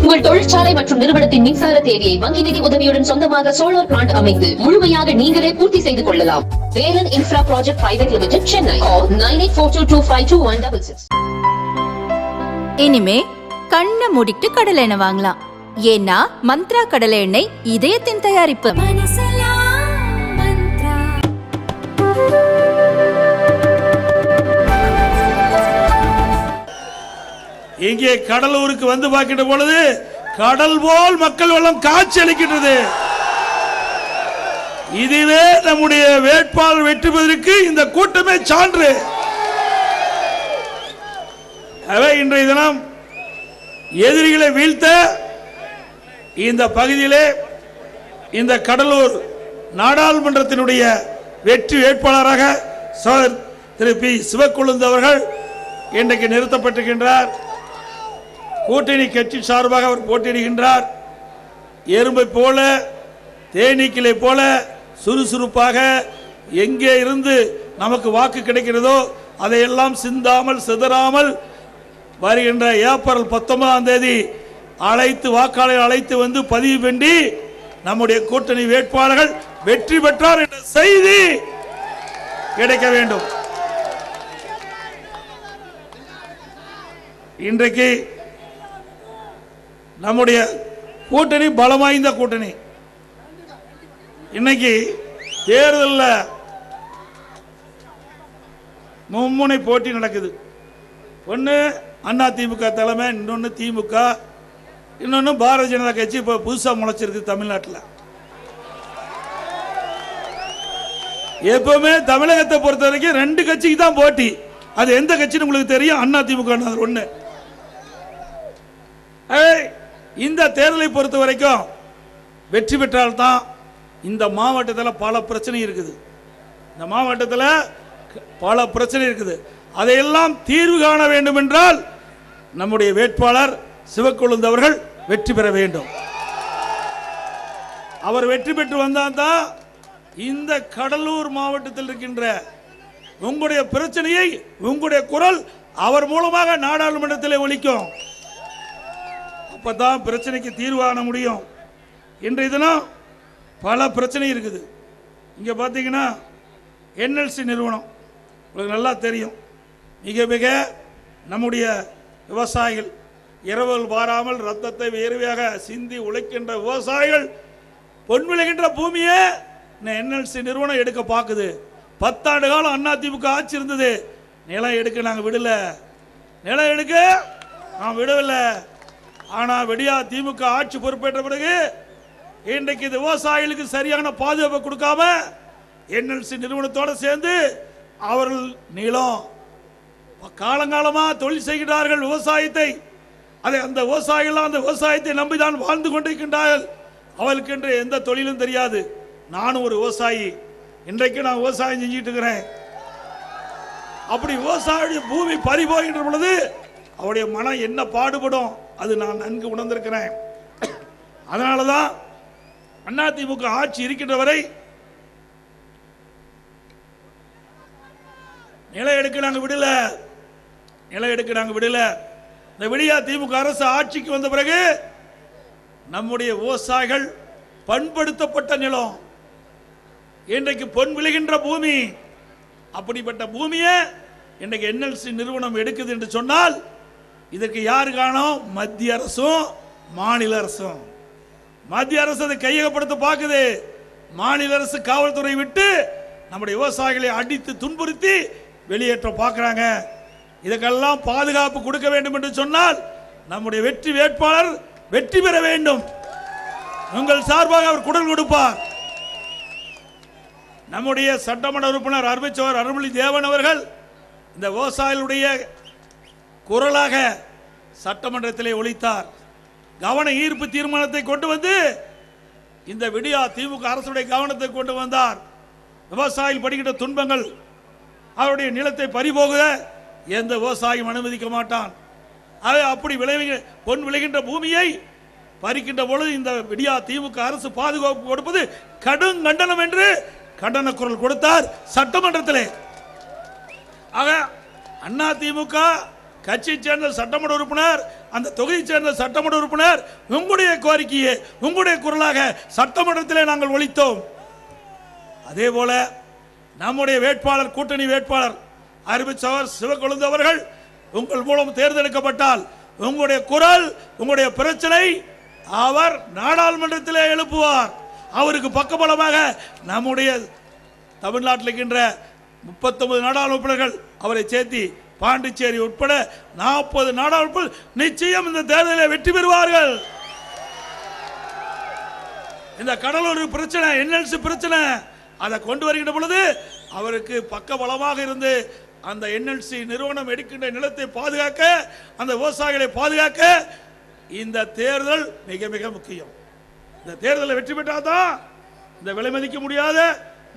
உங்கள் தொழிற்சாலை மற்றும் நிறுவனத்தின் மின்சார தேவையை வங்கி நிதி உதவியுடன் சொந்தமாக சோலார் பிளான்ட் அமைத்து முழுமையாக நீங்களே பூர்த்தி செய்து கொள்ளலாம். Velan infra project private limited, Chennai. 9842252166. இனிமே கண்ணை மூடிட்டு கடலை எண்ணெய் வாங்கலாம். ஏன்னா மந்த்ரா கடலை எண்ணெய் இதயத்தின் தயாரிப்பு. இங்கே கடலூருக்கு வந்து பார்க்கின்ற பொழுது கடல் போல் மக்கள் வெள்ளம் காட்சி அளிக்கின்றது. இதுவே நம்முடைய வேட்பாளர் வெற்றி பெறுவதற்கு இந்த கூட்டமே சான்று. இன்றைய தினம் எதிரிகளை வீழ்த்த இந்த பகுதியிலே இந்த கடலூர் நாடாளுமன்றத்தினுடைய வெற்றி வேட்பாளராக திரு பி. சிவக்கொழுந்து அவர்கள் இன்றைக்கு நிறுத்தப்பட்டிருக்கின்றார். கூட்டணி கட்சி சார்பாக அவர் போட்டியிடுகின்றார். எறும்பை போல தேனீக்களை போல சுறுசுறுப்பாக எங்கே இருந்து நமக்கு வாக்கு கிடைக்கிறதோ அதையெல்லாம் சிந்தாமல் சிதறாமல் வருகின்ற ஏப்ரல் 19ஆம் தேதி வாக்காளர் அழைத்து வந்து பதிவு பண்ணி நம்முடைய கூட்டணி வேட்பாளர்கள் வெற்றி பெற்றார் என்ற செய்தி கிடைக்க வேண்டும். இன்றைக்கு நம்முடைய கூட்டணி பலம் வாய்ந்த கூட்டணி. இன்னைக்கு தேர்தலில் மும்முனை போட்டி நடக்குது. ஒன்று அதிமுக தலைமை, இன்னொன்று திமுக, இன்னொன்று பாரதிய ஜனதா கட்சி இப்போ புதுசாக முளைச்சிருக்கு தமிழ்நாட்டில். எப்பவுமே தமிழகத்தை பொறுத்த வரைக்கும் 2 கட்சிக்கு தான் போட்டி. அது எந்த கட்சின்னு உங்களுக்கு தெரியும், அதிமுக ஒன்று. இந்த தேர்தலை பொறுத்த வரைக்கும் வெற்றி பெற்றால்தான் இந்த மாவட்டத்தில் பல பிரச்சனை இருக்குது. இந்த மாவட்டத்தில் பல பிரச்சனை இருக்குது. அதையெல்லாம் தீர்வு காண வேண்டும் என்றால் நம்முடைய வேட்பாளர் சிவக்கொழுந்து அவர்கள் வெற்றி பெற வேண்டும். அவர் வெற்றி பெற்று வந்தால் தான் இந்த கடலூர் மாவட்டத்தில் இருக்கின்ற உங்களுடைய பிரச்சனையை, உங்களுடைய குரல் அவர் மூலமாக நாடாளுமன்றத்தில் ஒலிக்கும். அப்பதான் பிரச்சனைக்கு தீர்வு காண முடியும். இன்றைய தினம் பல பிரச்சனை இருக்குது. இங்க பாத்தீங்கன்னா NLC நிறுவனம் உங்களுக்கு நல்லா தெரியும். மிக மிக நம்முடைய விவசாயிகள் இரவல் பாராமல் ரத்தத்தை வேர்வையாக சிந்தி உழைக்கின்ற விவசாயிகள் பொன் விளைகின்ற பூமியை NLC நிறுவனம் எடுக்க பார்க்குது. 10 ஆண்டு காலம் அதிமுக ஆட்சி இருந்தது. நிலம் எடுக்க நாங்கள் விடல, நிலம் எடுக்க நான் விடவில்லை. ஆனால் விடியா திமுக ஆட்சி பொறுப்பேற்ற பிறகு இன்றைக்கு இந்த விவசாயிகளுக்கு சரியான பாதுகாப்பு கொடுக்காம NLC நிறுவனத்தோடு சேர்ந்து அவர்கள் நிலம் காலங்காலமாக தொழில் செய்கிறார்கள். விவசாயத்தை அந்த விவசாயிகள் அந்த விவசாயத்தை நம்பிதான் வாழ்ந்து கொண்டிருக்கின்றார்கள். அவளுக்கு என்று எந்த தொழிலும் தெரியாது. நானும் ஒரு விவசாயி, இன்றைக்கு நான் விவசாயம் செஞ்சுட்டு இருக்கிறேன். அப்படி விவசாயிய பூமி பறிபோகின்ற பொழுது அவருடைய மனம் என்ன பாடுபடும் அது நான் நன்கு உணர்ந்திருக்கிறேன். அதனாலதான் அதிமுக ஆட்சி இருக்கின்ற வரை நிலம் எடுக்க நாங்கள் விடல, நிலம் எடுக்க நாங்கள் விடல. இந்த விடியா திமுக அரசு ஆட்சிக்கு வந்த பிறகு நம்முடைய விவசாயிகள் பண்படுத்தப்பட்ட நிலம், இன்றைக்கு பொன் விளைகின்ற பூமி, அப்படிப்பட்ட பூமியை இன்றைக்கு NLC நிறுவனம் எடுக்குது என்று சொன்னால் இதற்கு யாரு காரணம்? மத்திய அரசும் மாநில அரசும். மத்திய அரசு அதை கையகப்படுத்த பார்க்குது. மாநில அரசு காவல்துறை விட்டு நம்முடைய விவசாயிகளை அடித்து துன்புறுத்தி வெளியேற்ற பார்க்கிறாங்க. இதுக்கெல்லாம் பாதுகாப்பு கொடுக்க வேண்டும் என்று சொன்னால் நம்முடைய வெற்றி வேட்பாளர் வெற்றி பெற வேண்டும். உங்கள் சார்பாக அவர் குரல் கொடுப்பார். நம்முடைய சட்டமன்ற உறுப்பினர் அருமைச்சவர் அருள்மொழி தேவன் அவர்கள் இந்த விவசாயிகளுடைய குரலாக சட்டமன்றத்திலே ஒலித்தார். கவன ஈர்ப்பு தீர்மானத்தை கொண்டு வந்து இந்த விடியா திமுக அரசுடைய கவனத்தை கொண்டு வந்தார். விவசாயிகள் படுகின்ற துன்பங்கள், அவருடைய நிலத்தை பறிபோக எந்த விவசாயியும் அனுமதிக்க மாட்டான். அப்படி பொன் விளைகின்ற பூமியை பறிக்கின்ற பொழுது இந்த விடியா திமுக அரசு பாதுகாப்பு கொடுப்பது கடும் கண்டனம் என்று கண்டன குரல் கொடுத்தார் சட்டமன்றத்திலே. ஆக அதிமுக கட்சியை சேர்ந்த சட்டமன்ற உறுப்பினர் அந்த தொகுதியை சேர்ந்த சட்டமன்ற உறுப்பினர் உங்களுடைய கோரிக்கையை உங்களுடைய குரலாக சட்டமன்றத்திலே நாங்கள் ஒலித்தோம். அதே போல நம்முடைய வேட்பாளர், கூட்டணி வேட்பாளர் அறிவிச்சவர் சிவக்கொழுந்து அவர்கள் உங்கள் மூலம் தேர்ந்தெடுக்கப்பட்டால் உங்களுடைய குரல், உங்களுடைய பிரச்சனை அவர் நாடாளுமன்றத்திலே எழுப்புவார். அவருக்கு பக்கபலமாக நம்முடைய தமிழ்நாட்டில் இருக்கின்ற 39 நாடாளுமன்ற உறுப்பினர்கள் அவரை சேர்த்தி பாண்டிச்சேரி உட்பட 40 நாடாளுமன்ற நிச்சயம் இந்த தேர்தலில் வெற்றி பெறுவார்கள். இந்த கடலூர் பிரச்சனை, என்எல்சி பிரச்சனை, அதை கொண்டு வருகின்ற பொழுது அவருக்கு பக்கபலமாக இருந்து அந்த என்எல்சி நிறுவனம் எடுக்கின்ற நிலத்தை பாதுகாக்க, அந்த விவசாயிகளை பாதுகாக்க இந்த தேர்தல் மிக மிக முக்கியம். இந்த தேர்தலை வெற்றி பெற்றாதான் இந்த விலை மதிக்க முடியாத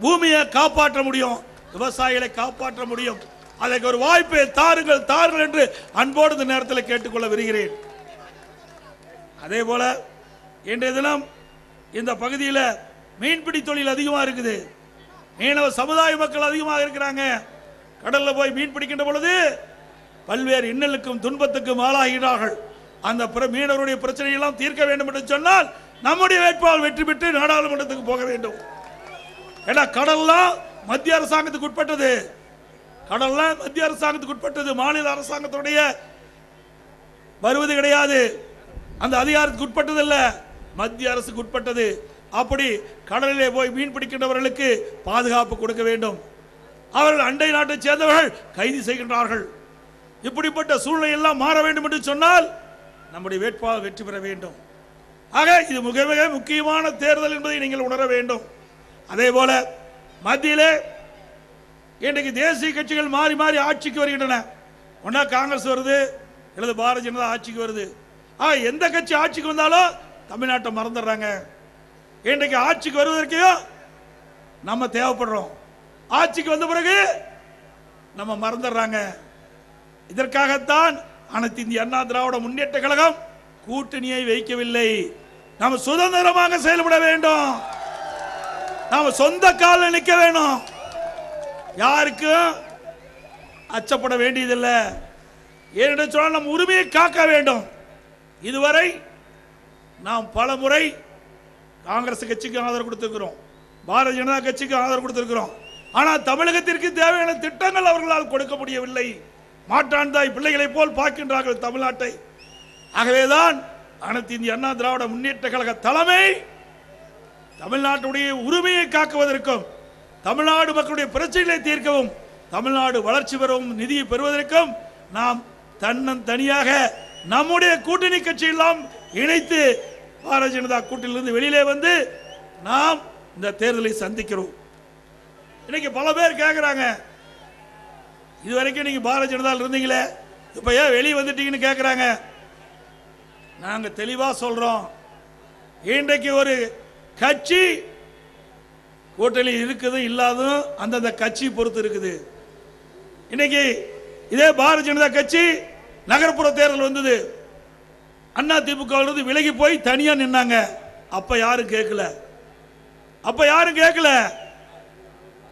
பூமியை காப்பாற்ற முடியும், விவசாயிகளை காப்பாற்ற முடியும். அதற்கு ஒரு வாய்ப்பை தாருங்கள் தாருங்கள் என்று அன்போடு இந்த நேரத்தில் கேட்டுக்கொள்ள விரும்புகிறேன். அதே போல இன்றைய தினம் இந்த பகுதியில் மீன்பிடி தொழில் அதிகமாக இருக்குது. மீனவ சமுதாய மக்கள் அதிகமாக இருக்கிறாங்க. கடல்ல போய் மீன் பிடிக்கின்ற பொழுது பல்வேறு இன்னலுக்கும் துன்பத்துக்கும் ஆளாகிறார்கள். அந்த மீனவருடைய பிரச்சனையெல்லாம் தீர்க்க வேண்டும் என்று சொன்னால் நம்முடைய வேட்பாளர் வெற்றி பெற்று நாடாளுமன்றத்துக்கு போக வேண்டும். ஏன்னா கடல்லாம் மத்திய அரசாங்கத்துக்கு உட்பட்டது, கடல்லாம் மத்திய அரசாங்கத்துக்கு உட்பட்டது, மாநில அரசாங்கத்துடைய வருவது கிடையாது. அந்த அதிகாரத்துக்கு உட்பட்டது அல்ல, மத்திய அரசுக்கு உட்பட்டது. அப்படி கடலிலே போய் மீன் பிடிக்கின்றவர்களுக்கு பாதுகாப்பு கொடுக்க வேண்டும். அவர்கள் அண்டை நாட்டை சேர்ந்தவர்கள் கைது செய்கின்றார்கள். இப்படிப்பட்ட சூழ்நிலை எல்லாம் மாற வேண்டும் என்று சொன்னால் நம்முடைய வேட்பாளர் வெற்றி பெற வேண்டும். ஆக இது மிக மிக முக்கியமான தேர்தல் என்பதை நீங்கள் உணர வேண்டும். அதே போல மத்தியிலே இன்றைக்கு தேசிய கட்சிகள் மாறி மாறி ஆட்சிக்கு வருகின்றன. ஒன்னா காங்கிரஸ் வருது, அல்லது பாரதிய ஜனதா ஆட்சிக்கு வருது. ஆக எந்த கட்சி ஆட்சிக்கு வந்தாலும் தமிழ்நாட்டை மறந்துடுறாங்க. இன்றைக்கு ஆட்சிக்கு வருவதற்கு நம்ம தேவைப்படுறோம், ஆட்சிக்கு வந்த பிறகு நம்ம மறந்துடுறாங்க. இதற்காகத்தான் அனைத்து இந்திய அண்ணா திராவிட முன்னேற்ற கழகம் கூட்டணியை வைக்கவில்லை. நாம் சுதந்திரமாக செயல்பட வேண்டும், நாம் சொந்த காலில் நிற்க வேண்டும், யாருக்கும் அச்சப்பட வேண்டியதில்லை. ஏனென்று சொன்னால் நம் உரிமையை காக்க வேண்டும். இதுவரை நாம் பல முறை காங்கிரஸ் கட்சிக்கு ஆதரவு கொடுத்திருக்கிறோம், பாரதிய ஜனதா கட்சிக்கு ஆதரவு கொடுத்திருக்கிறோம். ஆனால் தமிழகத்திற்கு தேவையான திட்டங்கள் அவர்களால் கொடுக்க முடியவில்லை. மாற்றான் தாய் பிள்ளைகளை போல் பார்க்கின்றார்கள் தமிழ்நாட்டை. ஆகவேதான் அனைத்து இந்திய அண்ணா திராவிட முன்னேற்ற கழக தலைமை தமிழ்நாட்டுடைய உரிமையை காக்குவதற்கும், தமிழ்நாடு மக்களுடைய பிரச்சனைகளை தீர்க்கவும், தமிழ்நாடு வளர்ச்சி பெறவும், நிதியை பெறுவதற்கும் நாம் தனியாக நம்முடைய கூட்டணி கட்சியெல்லாம் இணைத்து பாரதிய ஜனதா கூட்டணியிலிருந்து வெளியிலே வந்து நாம் இந்த தேர்தலை சந்திக்கிறோம். இன்னைக்கு பல பேர் கேட்கிறாங்க, இதுவரைக்கும் நீங்க பாரதிய ஜனதா இருந்தீங்களே, இப்ப ஏன் வெளியே வந்துட்டீங்கன்னு கேட்கிறாங்க. நாங்க தெளிவா சொல்றோம், இன்றைக்கு ஒரு கட்சி கூட்டணி இருக்குது இல்லாதும் அந்தந்த கட்சி பொறுத்து இருக்குது. இன்னைக்கு இதே பாரதிய ஜனதா கட்சி நகர்ப்புற தேர்தல் வந்தது, அண்ணா திமுக விலகி போய் தனியா நின்னாங்க. அப்ப யாரும் கேட்கல.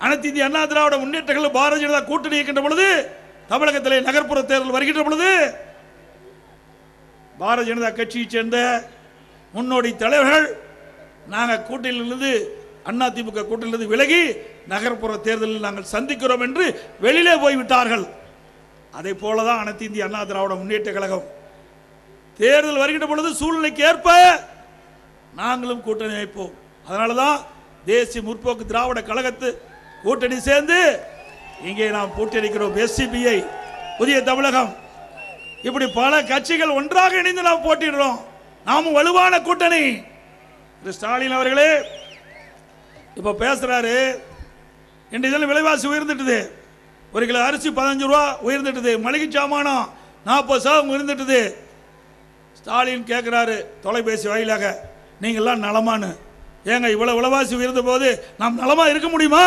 அனைத்து இந்திய அண்ணா திராவிட முன்னேற்ற கழகம் பாரதிய ஜனதா கூட்டணி இருக்கின்ற பொழுது, தமிழகத்திலே நகர்ப்புற தேர்தல் வருகின்ற பொழுது பாரதிய ஜனதா கட்சியை சேர்ந்த முன்னோடி தலைவர்கள் நாங்கள் கூட்டணியிலிருந்து அண்ணா திமுக கூட்டணியிலிருந்து விலகி நகர்ப்புற தேர்தலில் நாங்கள் சந்திக்கிறோம் என்று வெளியிலே போய்விட்டார்கள். அதை போலதான் அனைத்து இந்திய அண்ணா திராவிட முன்னேற்ற கழகம் தேர்தல் வருகின்ற பொழுது சூழ்நிலைக்கு ஏற்ப நாங்களும் கூட்டணி வைப்போம். அதனாலதான் தேசிய முற்போக்கு திராவிட கழகத்து கூட்டணி சேர்ந்து இங்கே நாம் போட்டியடிக்கிறோம். எஸ்சிபிஐ, புதிய தமிழகம், இப்படி பல கட்சிகள் ஒன்றாக இணைந்து நாம் போட்டிடுறோம். நாமும் வலுவான கூட்டணி. ஸ்டாலின் அவர்களே இப்ப பேசுறாரு, இன்றைய விலைவாசி உயர்ந்துட்டது, ஒரு கிலோ அரிசி 15 ரூபா உயர்ந்துட்டது, மளிகை சாமானம் 40% உயர்ந்துட்டது. ஸ்டாலின் கேட்கிறாரு தொலைபேசி வாயிலாக, நீங்கள்லாம் நலமானு. ஏங்க இவ்வளவு விலைவாசி உயர்ந்த போது நாம் நலமா இருக்க முடியுமா?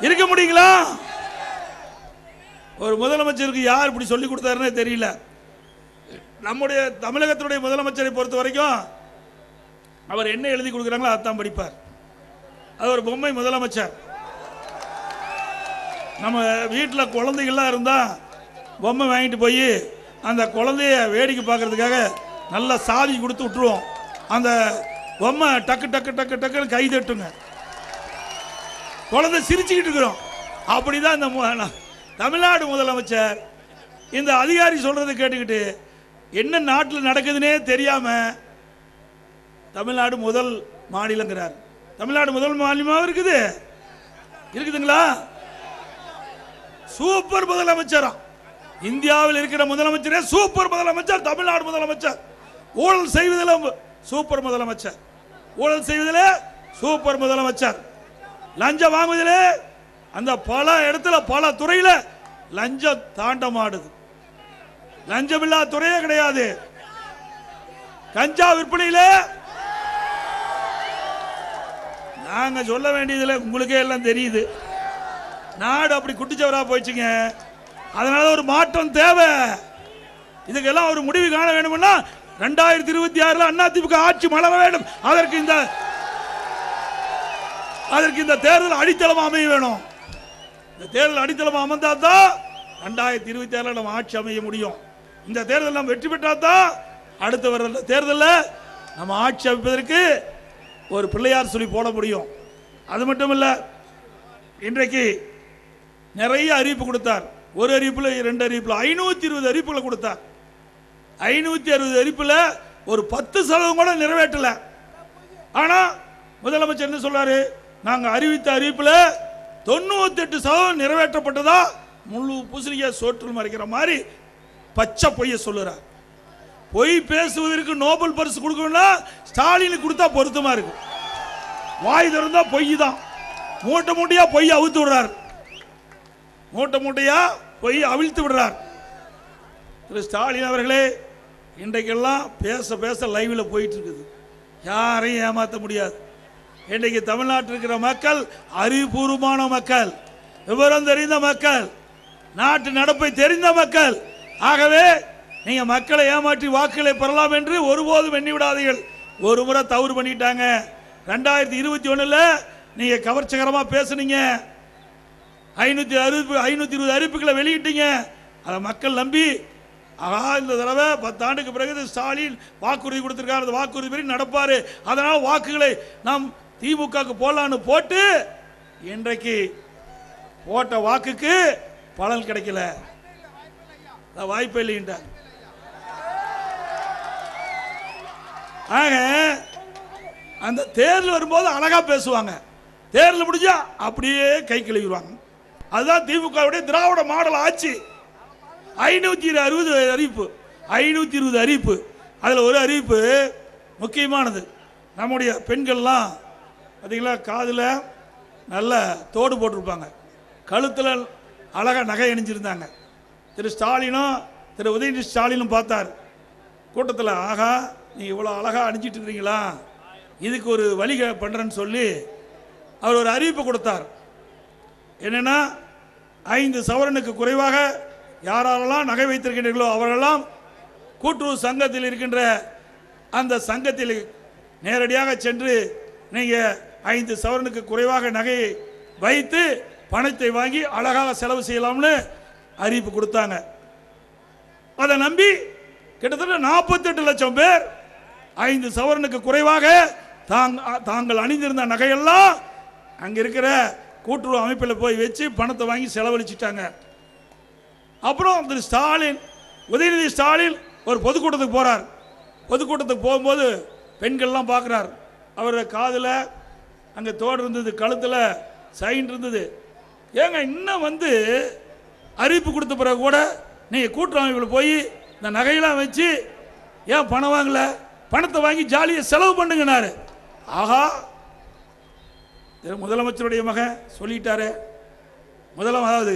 இருக்க முடியுங்களா? ஒரு முதலமைச்சருக்கு யார் இப்படி சொல்லி கொடுத்தாருன்னே தெரியல. நம்முடைய தமிழகத்தினுடைய முதலமைச்சரை பொறுத்த வரைக்கும் அவர் என்ன எழுதி கொடுக்குறாங்களோ அதான் படிப்பார். அது ஒரு பொம்மை முதலமைச்சர். நம்ம வீட்டில் குழந்தைகள்லாம் இருந்தா பொம்மை வாங்கிட்டு போய் அந்த குழந்தைய வேடிக்கை பார்க்கறதுக்காக நல்லா சாவி கொடுத்து விட்டுருவோம். அந்த பொம்மை டக்கு டக்கு டக்கு டக்குன்னு கை தட்டுங்க. குழந்தை சிரிச்சுக்கிட்டு இருக்கிறோம். அப்படிதான் இந்த தமிழ்நாடு முதலமைச்சர் இந்த அதிகாரி சொல்றதை கேட்டுக்கிட்டு என்ன நாட்டில் நடக்குதுன்னே தெரியாம தமிழ்நாடு முதல் மாநிலங்கிறார். தமிழ்நாடு முதல் மாநிலமாக இருக்குதுங்களா? சூப்பர் முதலமைச்சரா? இந்தியாவில் இருக்கிற முதலமைச்சரே சூப்பர் முதலமைச்சர் தமிழ்நாடு முதலமைச்சர். ஊழல் செய்வதில் சூப்பர் முதலமைச்சர், ஊழல் செய்வதில் சூப்பர் முதலமைச்சர், லஞ்சம் வாங்குவதிலே அந்த பல இடத்துல பல துறையில லஞ்சம் தாண்டமாடுது. லஞ்சம் இல்லாத துறையே கிடையாது. கஞ்சா விற்பனையில நாங்க சொல்ல வேண்டியதுல உங்களுக்கே எல்லாம் தெரியுது. நாடு அப்படி குட்டிச்சவரா போயிடுச்சுங்க. அதனால ஒரு மாற்றம் தேவை. இதுக்கெல்லாம் ஒரு முடிவு காண வேண்டும்னா 2026 அதிமுக ஆட்சி மலர வேண்டும். அதற்கு இந்த தேர்தல் அடித்தளம் அமைய வேணும். இந்த தேர்தல் அடித்தளம் அமர்ந்தா தான் 2026 நம்ம ஆட்சி அமைய முடியும். இந்த தேர்தல் நம்ம வெற்றி பெற்றா தான் அடுத்த வர தேர்தலில் நம்ம ஆட்சி அமைப்பதற்கு ஒரு பிள்ளையார் சொல்லி போட முடியும். அது மட்டும் இல்ல, இன்றைக்கு நிறைய அறிவிப்பு கொடுத்தார். ஒரு அறிவிப்புல 2 அறிவிப்புல 520 அறிவிப்புகளை கொடுத்தார். 560 அறிவிப்புல ஒரு 10% கூட நிறைவேற்றல. ஆனா முதலமைச்சர் என்ன சொல்றாரு? நாங்க அறிவித்த அறிவிப்புல 98% நிறைவேற்றப்பட்டதா முழு பூசணிக்காய் சோற்றில் மறைக்கிற மாதிரி பச்சை பொய்ய சொல்லுறார். பொய் பேசுவதற்கு நோபல் பரிசு கொடுக்கணும்னா ஸ்டாலினுக்கு கொடுத்தா பொருத்தமா இருக்கு. வாய் திறந்தா பொய் தான். மூட்டை மூட்டையா பொய் அவிழ்த்து விடுறார். மூட்டை மூட்டையா பொய் அவிழ்த்து விடுறார். திரு ஸ்டாலின் அவர்களே, இன்றைக்கெல்லாம் பேச பேச லைவ்ல போயிட்டு இருக்குது. யாரையும் ஏமாற்ற முடியாது. இன்றைக்கு தமிழ்நாட்டில் இருக்கிற மக்கள் அறிவுபூர்வமான மக்கள், விவரம் தெரிந்த மக்கள், நாட்டு நடப்பை தெரிந்த மக்கள். ஆகவே நீங்க மக்களை ஏமாற்றி வாக்குகளை பெறலாம் என்று ஒருபோதும் எண்ணி விடாதீர்கள். ஒரு முறை தவறு பண்ணிட்டாங்க. 2021 நீங்க கவர்ச்சிகரமா பேசுனீங்க. 520 அறிவிப்புகளை வெளியிட்டீங்க. அதை மக்கள் நம்பி இந்த தடவை 10 ஆண்டுக்கு பிறகு ஸ்டாலின் வாக்குறுதி கொடுத்திருக்காரு. அந்த வாக்குறுதி நடப்பாரு. அதனால வாக்குகளை நாம் திமுக போடலான்னு போட்டு இன்றைக்கு போட்ட வாக்குக்கு பலன் கிடைக்கல. வாய்ப்பே இல்லைன்றார். ஆக அந்த தேர்தல் வரும்போது அழகா பேசுவாங்க. தேர்தல் முடிஞ்சா அப்படியே கை கழுவிடுவாங்க. அதுதான் திமுகவுடைய திராவிட மாடல் ஆட்சி. 560 அறிவிப்பு, 520 அறிவிப்பு. அதில் ஒரு அறிவிப்பு முக்கியமானது. நம்முடைய பெண்கள்லாம் பார்த்தீங்களா, காதில் நல்ல தோடு போட்டிருப்பாங்க, கழுத்தில் அழகாக நகை அணிஞ்சிருந்தாங்க. திரு ஸ்டாலினும் திரு உதயநிதி ஸ்டாலினும் பார்த்தார் கூட்டத்தில். ஆகா, நீங்கள் இவ்வளோ அழகாக அணிஞ்சிட்டு இருக்கிறீங்களா, இதுக்கு ஒரு வழி பண்ணுறேன்னு சொல்லி அவர் ஒரு அறிவிப்பு கொடுத்தார். என்னென்னா, 5 சவரனுக்கு குறைவாக யாரெல்லாம் நகை வைத்திருக்கின்றீர்களோ அவரெல்லாம் கூட்டுறவு சங்கத்தில் இருக்கின்ற அந்த சங்கத்தில் நேரடியாக சென்று நீங்கள் 5 சவரனுக்கு குறைவாக நகையை வைத்து பணத்தை வாங்கி அழகாக செலவு செய்யலாம்னு அறிவிப்பு கொடுத்தாங்க. அதை நம்பி கிட்டத்தட்ட 48 லட்சம் பேர் 5 சவரனுக்கு குறைவாக தாங்கள் அணிந்திருந்த நகையெல்லாம் அங்க இருக்கிற கூட்டுறவு அமைப்பில் போய் வச்சு பணத்தை வாங்கி செலவழிச்சிட்டாங்க. அப்புறம் திரு ஸ்டாலின், உதயநிதி ஸ்டாலின் ஒரு பொதுக்கூட்டத்துக்கு போறார். பொதுக்கூட்டத்துக்கு போகும்போது பெண்கள்லாம் பார்க்குறார். அவரோட காதில் அங்கே தோடு இருந்தது, கழுத்தில் சைன் இருந்தது. ஏங்க இன்னும் அறிவிப்பு கொடுத்த பிறகு கூட நீங்கள் கூட்டுறவு அமைப்பில் போய் இந்த நகையெல்லாம் வச்சு ஏன் பணம் வாங்கல, பணத்தை வாங்கி ஜாலியை செலவு பண்ணுங்கன்னாரு. ஆஹா, முதலமைச்சருடைய மகன் சொல்லிட்டாரு. அதாவது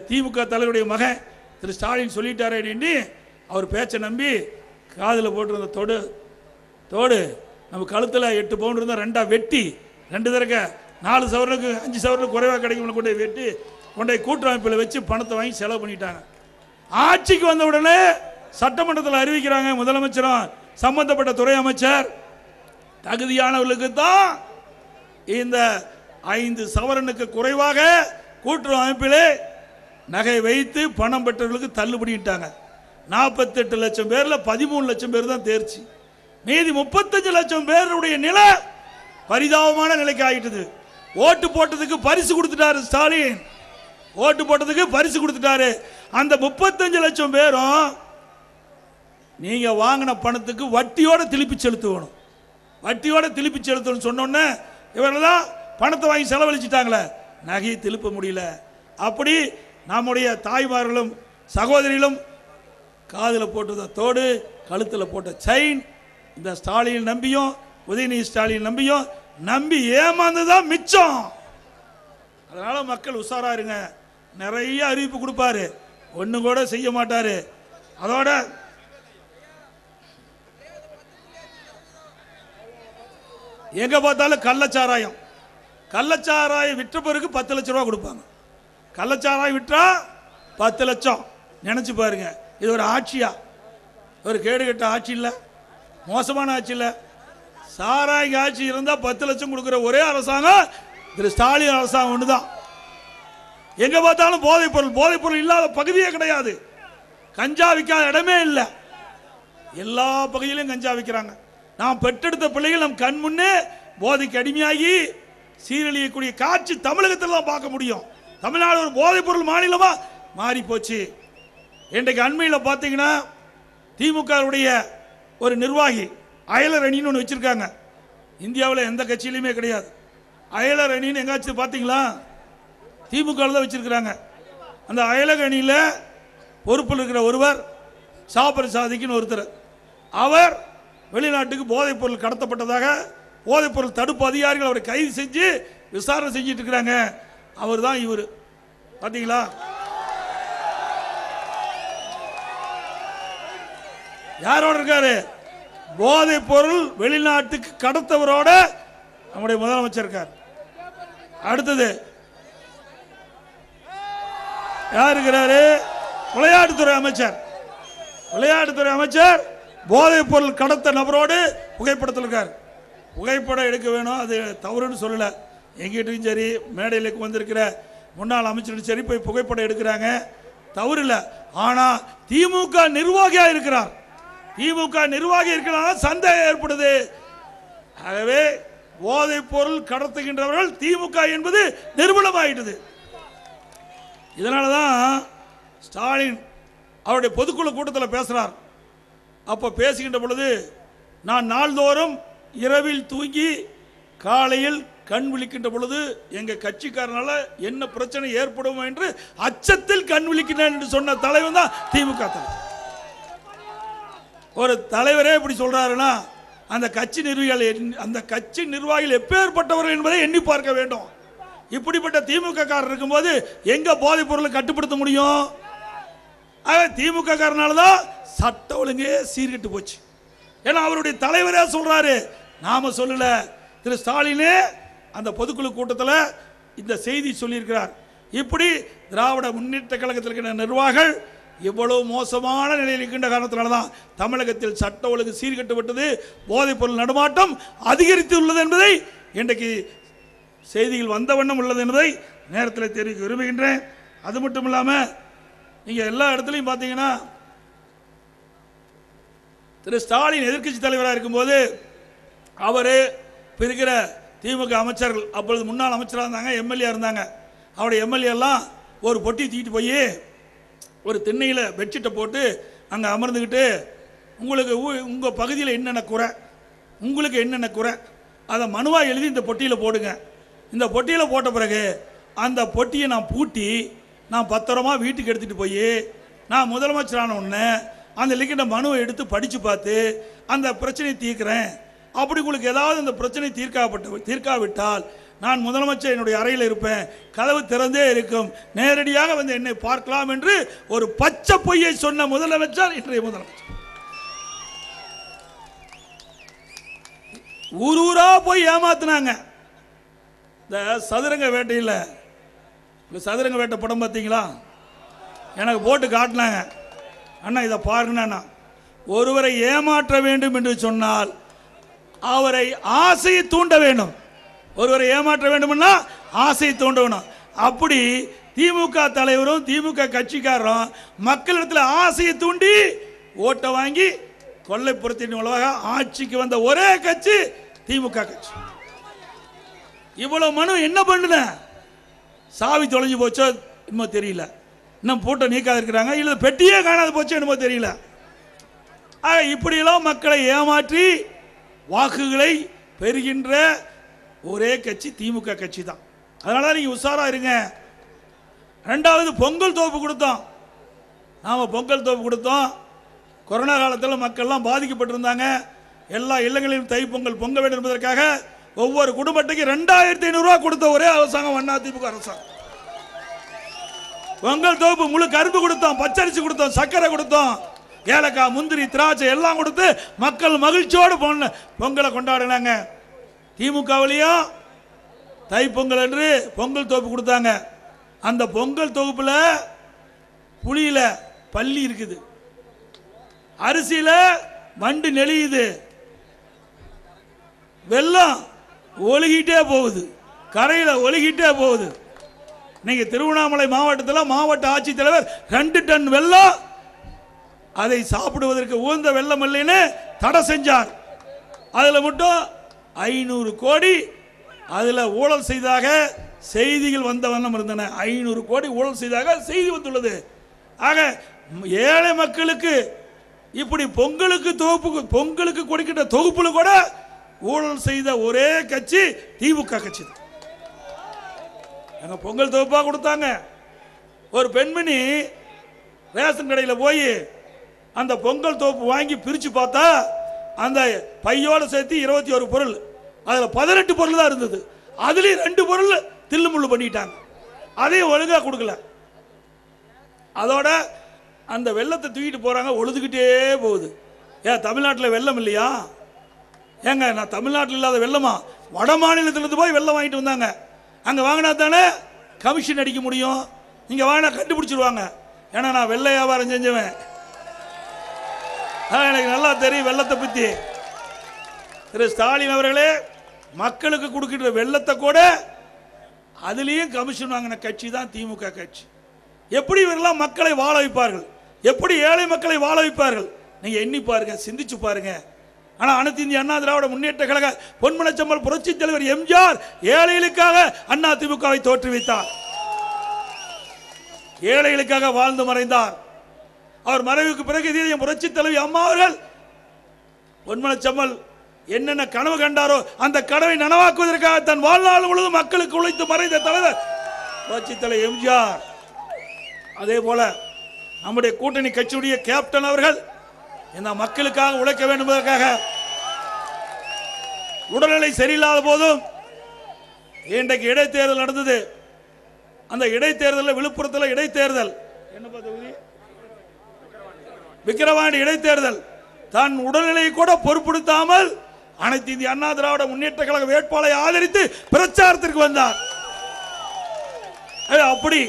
திமுக தலைவருடைய மகன் திரு ஸ்டாலின் சொல்லிட்டாரு அப்படின்னு அவர் பேச்சை நம்பி காதில் போட்டிருந்த தோடு நம்ம கழுத்தில் 8 பவுன் இருந்தால் 2 வெட்டி 2 தடவை 4 சவரனுக்கு 5 சவரனுக்கு குறைவாக கிடைக்கும் கொண்டு வெட்டி கொண்டை கூட்டமைப்பில் வச்சு பணத்தை வாங்கி செலவு பண்ணிட்டாங்க. ஆட்சிக்கு வந்த உடனே சட்டமன்றத்தில் அறிவிக்கிறாங்க, முதலமைச்சரும் சம்பந்தப்பட்ட துறை அமைச்சர் தகுதியானவர்களுக்கு தான் இந்த 5 சவரனுக்கு குறைவாக கூட்டுறவு அமைப்பிலே நகை வைத்து பணம் பெற்றவர்களுக்கு தள்ளுபடிட்டாங்க. 48 லட்சம் பேர்ல 13 லட்சம் பேர் தான் தேர்ச்சி. மீதி 35 லட்சம் பேருடைய நிலை பரிதாபமான நிலைக்கு ஆகிட்டது. ஓட்டு போட்டதுக்கு பரிசு கொடுத்துட்டாரு ஸ்டாலின். ஓட்டு போட்டதுக்கு பரிசு கொடுத்துட்டாரு. அந்த 35 லட்சம் பேரும் நீங்க வாங்கின பணத்துக்கு வட்டியோட திருப்பி செலுத்தணும். வட்டியோட திருப்பி செலுத்தணும் சொன்னோன்னே இவரெல்லாம் பணத்தை வாங்கி செலவழிச்சிட்டாங்களே, நகையை திருப்ப முடியல. அப்படி நம்முடைய தாய்மார்களும் சகோதரிகளும் காதில் போட்டத தோடு, கழுத்தில் போட்ட செயின், இந்த ஸ்டாலின் நம்பியும் உதயநிதி ஸ்டாலின் நம்பியும் நம்பி ஏமாந்துதான் மிச்சம். அதனால மக்கள் உஷாரா இருங்க. நிறைய அறிவிப்பு கொடுப்பாரு, ஒண்ணு கூட செய்ய மாட்டாரு. அதோட எங்க பார்த்தாலும் கள்ளச்சாராயம். கள்ளச்சாராயம் விற்ற பிறகு 10 லட்சம் ரூபாய் கொடுப்பாங்க. கள்ளச்சாராயம் விற்றா 10 லட்சம். நினைச்சு பாருங்க, இது ஒரு ஆட்சியா? ஒரு கேடுகட்ட ஆட்சி இல்ல, மோசமான ஆட்சி இல்ல. சாராய ஆட்சி இருந்தா 10 லட்சம் கொடுக்கிற ஒரே அரசாங்கம் திரு ஸ்டாலின் அரசாங்கம் ஒண்ணுதான். எங்க பார்த்தாலும் போதைப் பொருள், போதைப் பொருள் இல்லாத பகுதியே கிடையாது. கஞ்சா விற்காத இடமே இல்லை. எல்லா பகுதியிலும் கஞ்சா விற்கிறாங்க. நாம் பெற்றெடுத்த பிள்ளைகள் நம் கண் முன்னே போதைக்கு அடிமையாகி சீரழியக்கூடிய காட்சி தமிழகத்தில் தான் பார்க்க முடியும். தமிழ்நாடு ஒரு போதைப் பொருள் மாநிலமா மாறி போச்சு. இன்றைக்கு அண்மையில் பார்த்தீங்கன்னா திமுகவுடைய ஒரு நிர்வாகி அயலர் அணின்னு ஒன்று வச்சிருக்காங்க. இந்தியாவில் எந்த கட்சியிலுமே கிடையாது. அயலர் அணின்னு எங்காச்சும் பார்த்தீங்களா? திமுக தான் வச்சிருக்கிறாங்க. அந்த அயலக அணியில் பொறுப்பில் இருக்கிற ஒருவர் சாபர் சாதிக்குன்னு ஒருத்தர், அவர் வெளிநாட்டுக்கு போதைப் பொருள் கடத்தப்பட்டதாக போதைப் பொருள் தடுப்பு அதிகாரிகள் அவரை கைது செஞ்சு விசாரணை செஞ்சிட்டு இருக்கிறாங்க. அவர் தான் இவர். பார்த்தீங்களா? யாரோட இருக்காரு? போதைப் பொருள் வெளிநாட்டுக்கு கடத்தவரோட நம்முடைய முதலமைச்சர் இருக்கார். அடுத்தது யார் இருக்கிறாரு? விளையாட்டுத்துறை அமைச்சர். விளையாட்டுத்துறை அமைச்சர் போதைப் பொருள் கடத்த நபரோடு புகைப்படத்தில் இருக்கார். புகைப்படம் எடுக்க வேணும், அது தவறுன்னு சொல்லல. எங்கிட்டும் சரி, மேடையிலுக்கு வந்திருக்கிற முன்னாள் அமைச்சரும் சரி போய் புகைப்படம் எடுக்கிறாங்க, தவறு இல்லை. ஆனா திமுக நிர்வாகியா இருக்கிறார். திமுக நிர்வாகி இருக்கிறாங்க, சந்தேகம் ஏற்படுது. ஆகவே போதைப் பொருள் கடத்துகின்றவர்கள் திமுக என்பது நிரூபணமாயிட்டது. இதனாலதான் ஸ்டாலின் அவருடைய பொதுக்குழு கூட்டத்தில் பேசுறார். அப்ப பேசுகின்ற பொழுது, நான் நாள்தோறும் இரவில் தூங்கி காலையில் கண் விழிக்கின்ற பொழுது எங்க கட்சிக்காரனால என்ன பிரச்சனை ஏற்படும் என்று அச்சத்தில் கண் விழிக்கிறேன் என்று சொன்ன தலைவன் தான் திமுக தலைவர். ஒரு தலைவரே இப்படி சொல்றாருன்னா அந்த கட்சி நிர்வாகிகள் எப்பேற்பட்டவர்கள் என்பதை எண்ணி பார்க்க வேண்டும். இப்படிப்பட்ட திமுக காரர் இருக்கும்போது எங்க போதைப் பொருளை கட்டுப்படுத்த முடியும்? திமுக காரனாலதான் சட்ட ஒழுங்கே சீர்கெட்டு போச்சு. ஏன்னா அவருடைய தலைவரே சொல்றாரு, நாம சொல்லல. திரு ஸ்டாலினே அந்த பொதுக்குழு கூட்டத்தில் இந்த செய்தி சொல்லியிருக்கிறார். இப்படி திராவிட முன்னேற்ற கழகத்தில் இருக்கிற நிர்வாகிகள் இவ்வளவு மோசமான நிலையில் இருக்கின்ற காரணத்தினால்தான் தமிழகத்தில் சட்ட ஒழுங்கு சீர்கெட்டுவிட்டது, போதைப் பொருள் நடமாட்டம் அதிகரித்து உள்ளது என்பதை இன்றைக்கு செய்திகள் வந்த வண்ணம் உள்ளது என்பதை நேரத்தில் தெரிவிக்க விரும்புகின்றேன். அது மட்டும் இல்லாமல் நீங்க எல்லா இடத்துலையும் பார்த்தீங்கன்னா திரு ஸ்டாலின் எதிர்க்கட்சி தலைவராக இருக்கும்போது அவரு இருக்கிற திமுக அமைச்சர்கள், அப்பொழுது முன்னாள் அமைச்சராக இருந்தாங்க, எம்எல்ஏ இருந்தாங்க. அவருடைய எம்எல்ஏ எல்லாம் ஒரு பொட்டி தூக்கிட்டு போய் ஒரு திண்ணையில் பெட்ஷீட்டை போட்டு அங்கே அமர்ந்துக்கிட்டு, உங்களுக்கு உங்கள் பகுதியில் என்னென்ன குறை, உங்களுக்கு என்னென்ன குறை அதை மனுவாக எழுதி இந்த பொட்டியில் போடுங்க. இந்த பொட்டியில் போட்ட பிறகு அந்த பொட்டியை நான் பூட்டி நான் பத்திரமா வீட்டுக்கு எடுத்துகிட்டு போய் நான் முதலமைச்சரான உடனே அந்த லிக்கிட்ட மனுவை எடுத்து படித்து பார்த்து அந்த பிரச்சனையை தீர்க்கிறேன். அப்படி உங்களுக்கு ஏதாவது அந்த பிரச்சனை தீர்க்காவிட்டால் நான் முதலமைச்சர் என்னுடைய அறையில் இருப்பேன், கதவு திறந்தே இருக்கும், நேரடியாக வந்து என்னை பார்க்கலாம் என்று ஒரு பச்சை பொய்யை சொன்ன முதலமைச்சர் இன்றைய முதலமைச்சர். ஊரூரா போய் ஏமாத்தினாங்க. இந்த சதுரங்க வேட்டையில், சதுரங்க வேட்டை படம் பார்த்தீங்களா? எனக்கு போட்டு காட்டினாங்க. அண்ணா இதை பாருங்கண்ணா, ஒருவரை ஏமாற்ற வேண்டும் என்று சொன்னால் அவரை ஆசையை தூண்ட வேண்டும். ஒருவரை ஏமாற்ற வேண்டும்னா ஆசையை தூண்ட வேணும். அப்படி திமுக தலைவரும் திமுக கட்சிக்காரரும் மக்களிடத்தில் ஆசையை தூண்டி ஓட்டை வாங்கி கொல்லைப்புறத்தின் மூலமாக ஆட்சிக்கு வந்த ஒரே கட்சி திமுக கட்சி. இவ்வளவு மனு என்ன பண்ணுன? சாவி தொலைஞ்சு போச்சோ என்னமோ தெரியல, இன்னும் பூட்டை நீக்காத இருக்கிறாங்க, இல்லை பெட்டியே காணாது போச்சோ என்னமோ தெரியல. இப்படியெல்லாம் மக்களை ஏமாற்றி வாக்குகளை பெறுகின்ற ஒரே கட்சி திமுக கட்சி தான். அதனால நீங்க உஷாரா இருங்க. ரெண்டாவது, பொங்கல் தோப்பு கொடுத்தோம். நாம பொங்கல் தோப்பு கொடுத்தோம். கொரோனா காலத்தில் மக்கள்லாம் பாதிக்கப்பட்டிருந்தாங்க. எல்லா இல்லங்களிலும் தைப்பொங்கல் பொங்க வேண்டும் என்பதற்காக ஒவ்வொரு குடும்பத்துக்கு 2500 ரூபாய் கொடுத்த ஒரே அரசாங்கம் அதிமுக அரசாங்கம். பொங்கல் தோப்பு முழு கரும்பு கொடுத்தோம், பச்சரிசி கொடுத்தோம், சர்க்கரை கொடுத்தோம், ஏலக்காய், முந்திரி, திராட்சை எல்லாம் கொடுத்து மக்கள் மகிழ்ச்சியோடு பொங்கலை கொண்டாடினாங்க. திமுகவிலையும் தைப்பொங்கல் என்று பொங்கல் தோப்பு கொடுத்தாங்க. அந்த பொங்கல் தொகுப்புல புளியில பள்ளி இருக்குது, அரிசியில வண்டு நெளியுது, வெள்ளம் ஒழுகிட்டே போகுது, கரையில ஒழுகிட்டே போகுது. இன்னைக்கு திருவண்ணாமலை மாவட்டத்தில் மாவட்ட ஆட்சித்தலைவர் 2 டன் வெள்ளம் அதை சாப்பிடுவதற்கு உகந்த வெள்ளம் இல்லைன்னு தடை செஞ்சார். அதுல மட்டும் 500 கோடி அதுல ஊழல் செய்ததாக செய்திகள் வந்த வண்ணம் இருந்தன. 500 கோடி ஊழல் செய்ததாக செய்தி வந்துள்ளது. ஆக ஏழை மக்களுக்கு இப்படி பொங்கலுக்கு கொடுக்கின்ற தொகுப்புல கூட ஊழல் செய்த ஒரே கட்சி திமுக கட்சி. பொங்கல் தொகுப்பா கொடுத்தாங்க. ஒரு பெண்மணி ரேஷன் கடையில் போய் அந்த பொங்கல் தொகுப்பு வாங்கி பிரிச்சு பார்த்தா அந்த பையோட சேர்த்து 21 பொருள், அதுல 18 பொருள் தான் இருந்தது. அதுலயும் 2 பொருள் தில்லு முள்ளு பண்ணிட்டாங்க, அதையும் ஒழுங்கா கொடுக்கல. அதோட அந்த வெள்ளத்தை தூக்கிட்டு போறாங்க, ஒழுதுகிட்டே போகுது. ஏன் தமிழ்நாட்டில் வெள்ளம் இல்லையா? ஏங்க, நான் தமிழ்நாட்டில் இல்லாத வெள்ளமா? வட மாநிலத்திலிருந்து போய் வெள்ளம் வாங்கிட்டு வந்தாங்க. அங்க வாங்கினா தானே கமிஷன் அடிக்க முடியும். இங்க வாங்கினா கண்டுபிடிச்சிருவாங்க. ஏன்னா நான் வெள்ளை வியாபாரம் செஞ்சவன், எனக்கு நல்லா தெரியும் வெள்ளத்தை பத்தி. திரு ஸ்டாலின் அவர்களே, மக்களுக்கு கொடுக்கின்ற வெள்ளத்தை கூட அதுலேயும் கமிஷன் வாங்கின கட்சி தான் திமுக கட்சி. எப்படி இவரெல்லாம் மக்களை வாழ வைப்பார்கள்? எப்படி ஏழை மக்களை வாழ வைப்பார்கள்? நீங்க எண்ணி பாருங்க, சிந்திச்சு பாருங்க. ஆனா அனைத்து இந்திய அண்ணா திராவிட முன்னேற்ற கழக பொன்மனச்செம்மல் புரட்சி தலைவர் எம்ஜிஆர் ஏழைகளுக்காக அண்ணா திமுகவை தோற்றுவித்தார். ஏழைகளுக்காக வாழ்ந்து மறைந்தார். அவர் மறைவுக்கு பிறகு இதே புரட்சி தலைவி அம்மா அவர்கள் பொன்மனச்செம்மல் என்னென்ன கனவு கண்டாரோ அந்த கனவை நனவாக்குவதற்காக தன் வாழ்நாள் முழுவதும் மக்களுக்கு உழைத்து மறைந்த தலைவர் புரட்சி தலைவர் எம்ஜிஆர். அதே போல நம்முடைய கூட்டணி கட்சியுடைய கேப்டன் அவர்கள் இந்த மக்களுக்காக உழைக்க வேண்டும் என்பதற்காக உடல்நிலை சரியில்லாத போதும் இன்றைக்கு இடைத்தேர்தல் நடந்தது. அந்த இடைத்தேர்தலில் விழுப்புரத்தில் இடைத்தேர்தல், என்ன தொகுதி? விக்கிரவாண்டி இடைத்தேர்தல். தன் உடல்நிலையை கூட பொறுப்படுத்தாமல் அனைத்து இந்திய அண்ணா திராவிட முன்னேற்ற கழக வேட்பாளரை ஆதரித்து பிரச்சாரத்திற்கு வந்தார். அப்படி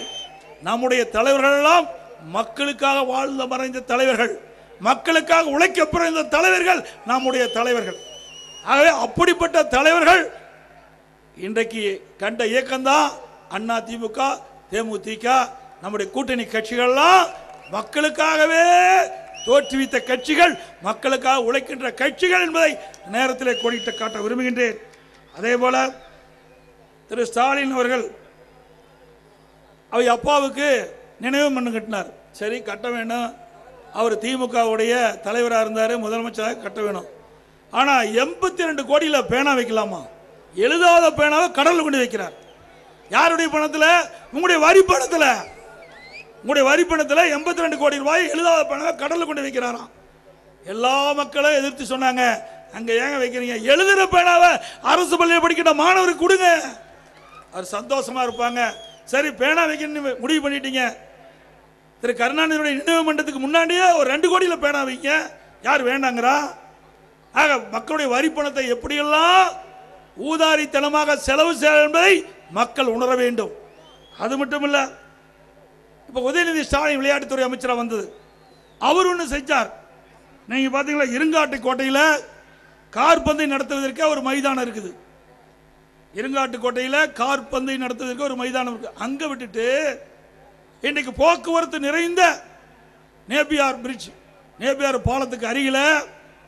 நம்முடைய தலைவர்கள் எல்லாம் மக்களுக்காக வாழ்ந்த மறைந்த தலைவர்கள், மக்களுக்காக உழைக்க பிறந்த தலைவர்கள் நம்முடைய தலைவர்கள். ஆகவே அப்படிப்பட்ட தலைவர்கள் இன்றைக்கு கண்ட இயக்கம்தான் அண்ணா திமுக, தேமுதிக. நம்முடைய கூட்டணி கட்சிகள்லாம் மக்களுக்காகவே தோற்றுவித்த கட்சிகள், மக்களுக்காக உழைக்கின்ற கட்சிகள் என்பதை நேரத்தில் கோடிட்டு காட்ட விரும்புகின்றேன். அதே போல திரு ஸ்டாலின் அவர்கள் அவர் அப்பாவுக்கு நினைவு மண்ணு கட்டினார். சரி, கட்ட வேணும். அவர் திமுகவுடைய தலைவராக இருந்தார், முதலமைச்சராக கட்ட வேணும். ஆனால் 82 கோடியில் பேனா வைக்கலாமா? எழுதாத பேனாவை கடலில் கொண்டு வைக்கிறார். யாருடைய பணத்தில்? உங்களுடைய வரி பணத்தில். உங்களுடைய வரி பணத்தில் 82 கோடி ரூபாய் எழுதாத பேனாவை கடலில் கொண்டு வைக்கிறாராம். எல்லா மக்களும் எதிர்த்து சொன்னாங்க, அங்கே ஏங்க வைக்கிறீங்க? எழுதுகிற பேனாவை அரசு பள்ளியில் படிக்கிற மாணவருக்கு கொடுங்க, அவர் சந்தோஷமா இருப்பாங்க. சரி, பேனா வைக்கணும்னு முடிவு பண்ணிட்டீங்க. திரு கருணாநிதியுடைய நினைவு மண்டபத்துக்கு முன்னாடியே ஒரு 2 கோடியில் பேனா வைங்க, யார் வேண்டாங்கிறா? ஆக மக்களுடைய வரி பணத்தை எப்படியெல்லாம் ஊதாரித்தனமாக செலவு செய்ய என்பதை மக்கள் உணர வேண்டும். அது மட்டும் இல்ல, இப்ப உதயநிதி ஸ்டாலின் விளையாட்டுத்துறை அமைச்சராக வந்தது, அவர் ஒன்று செஞ்சார். நீங்க பாத்தீங்களா, இருங்காட்டு கோட்டையில் கார்பந்தை நடத்துவதற்கு ஒரு மைதானம் இருக்குது. இருங்காட்டு கோட்டையில் கார்பந்தை நடத்துவதற்கு ஒரு மைதானம் இருக்கு. அங்க விட்டுட்டு இன்றைக்கு போக்குவரத்து நிறைந்த நேபியார் பிரிட்ஜ், நேபியார் பாலத்துக்கு அருகில்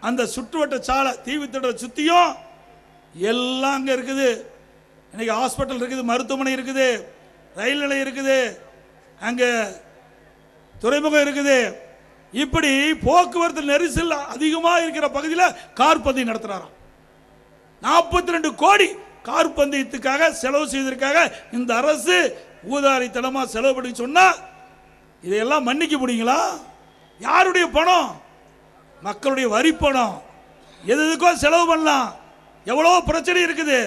அந்த சுற்றுவட்ட சாலை தீவுத்திட்ட சுத்தியும் எல்லாம் அங்கே இருக்குது. இன்னைக்கு ஹாஸ்பிட்டல் இருக்குது, மருத்துவமனை இருக்குது, ரயில் நிலையம் இருக்குது, அங்கே துறைமுகம் இருக்குது. இப்படி போக்குவரத்து நெரிசல் அதிகமாக இருக்கிற பகுதியில் கார் பந்தயம் நடத்துறாராம். 42 கோடி கார் பந்தயத்துக்காக செலவு செய்வதற்காக இந்த அரசு ஊதாரித்தனமா செலவு பண்ணி சொன்னா இதையெல்லாம் மன்னிக்க முடியுங்களா? யாருடைய பணம்? மக்களுடைய வரி பணம். எதுக்கோ செலவு பண்ணலாம். எவ்வளோ பிரச்சனை இருக்குது.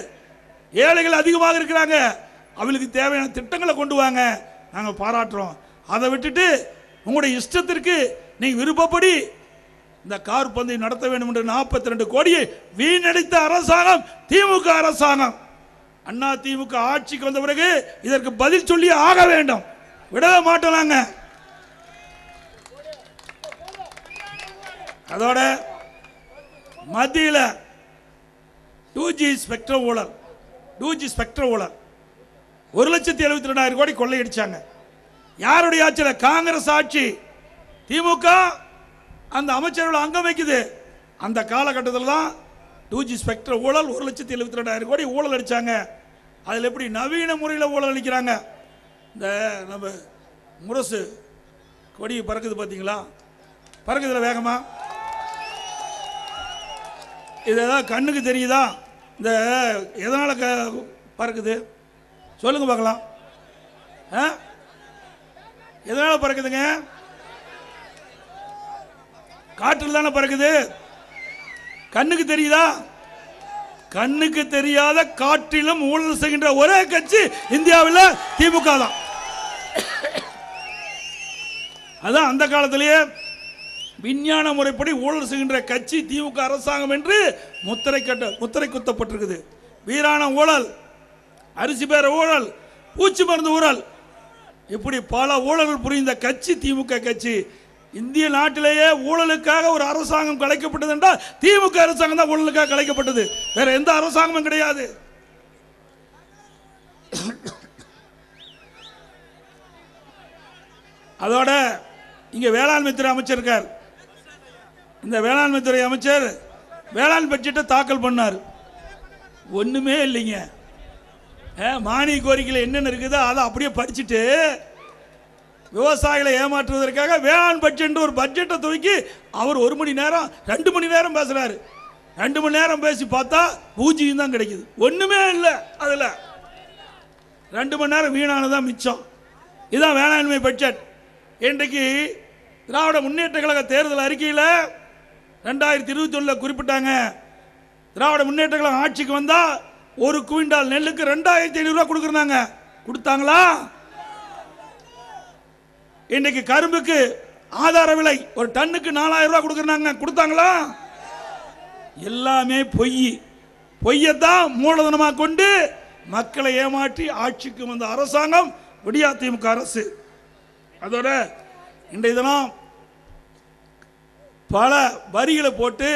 ஏழைகள் அதிகமாக இருக்கிறாங்க, அவளுக்கு தேவையான திட்டங்களை கொண்டு வாங்க, நாங்கள் பாராட்டுறோம். அதை விட்டுட்டு உங்களுடைய இஷ்டத்திற்கு நீங்க விருப்பப்படி இந்த கார் பந்தயம் நடத்த வேண்டும் என்று 42 கோடியை வீணடித்த அரசாங்கம் திமுக அரசாங்கம். அண்ணா திமுக ஆட்சிக்கு வந்த பிறகு இதற்கு பதில் சொல்லி ஆக வேண்டும். விடவே மாட்டோம். அதோட மத்தியில் 2G ஸ்பெக்ட்ரம் ஊழல், 2G ஸ்பெக்ட்ரம் ஊழல் 1,72,000 கோடி கொள்ளையடிச்சாங்க. யாருடைய ஆட்சியில்? காங்கிரஸ் ஆட்சி. திமுக அந்த அமைச்சர்கள் அங்கம் வைக்குது. அந்த காலகட்டத்தில் தான் 2G ஸ்பெக்ட்ரம் ஊழல் 1,72,000 கோடி ஊழல் அடிச்சாங்க. அதில் எப்படி நவீன முறையில் ஊழல் அளிக்கிறாங்க? இந்த நம்ம முரசு கொடி பறக்குது பார்த்தீங்களா? பறக்குதுல வேகமா. இது ஏதாவது கண்ணுக்கு தெரியுதா? இந்த எதனால் பறக்குது சொல்லுங்க பார்க்கலாம். எதனால் பறக்குதுங்க? காற்றில் தானே பறக்குது. கண்ணுக்கு தெரியுதா? கண்ணுக்கு தெரியாத காற்றிலும் ஊழல் செய்கின்ற ஒரே கட்சி இந்தியாவில் திமுக தான். அதான் அந்த காலத்திலேயே விஞ்ஞான முறைப்படி ஊழல் செய்கின்ற கட்சி திமுக அரசாங்கம் என்று முத்திரை குத்தப்பட்டிருக்குது. வீராண ஊழல், அரிசி பேர ஊழல், பூச்சி மருந்து ஊழல், இப்படி பல ஊழல்கள் புரிந்த கட்சி திமுக கட்சி. இந்திய நாட்டிலேயே ஊழலுக்காக ஒரு அரசாங்கம் கலைக்கப்பட்டது என்றால் திமுக அரசாங்கம் தான் ஊழலுக்காக கலைக்கப்பட்டது. வேற எந்த அரசாங்கமும் கிடையாது. அதோட இங்க வேளாண்மை துறை அமைச்சர் இருக்கார். இந்த வேளாண்மை துறை அமைச்சர் வேளாண் பட்ஜெட்டை தாக்கல் பண்ணார். ஒண்ணுமே இல்லைங்க. மானிய கோரிக்கையில் என்னென்ன இருக்குதோ அதை அப்படியே படிச்சுட்டு விவசாயிகளை ஏமாற்றுவதற்காக வேளாண் பட்ஜெட் ஒரு பட்ஜெட்டை துவக்கி அவர் 1 மணி நேரம் 2 மணி நேரம் பேசுறாரு. 2 மணி நேரம் பேசி பார்த்தா பூஜ்ஜியம் தான் கிடைக்குது. ஒண்ணுமே இல்லை. அதுல 2 மணி நேரம் வீணானதான் மிச்சம். இதுதான் வேளாண்மை பட்ஜெட். இன்றைக்கு திராவிட முன்னேற்ற கழக தேர்தல் அறிக்கையில் 2021 குறிப்பிட்டாங்க, திராவிட முன்னேற்ற கழகம் ஆட்சிக்கு வந்தா 1 குவிண்டால் நெல்லுக்கு 2,500 ரூபாய் கொடுக்குறாங்க. கொடுத்தாங்களா? இன்னைக்கு கரும்புக்கு ஆதார விலை ஒரு டன்னுக்கு 4,000 ரூபாய் கொடுக்குறாங்க. கொடுத்தாங்களா? எல்லாமே பொய். பொய்யத்தான் மூலதனமாக கொண்டு மக்களை ஏமாற்றி ஆட்சிக்கு வந்த அரசாங்கம் விடியா திமுக அரசு. அதோட இன்றைய தினம் பல வரிகளை போட்டு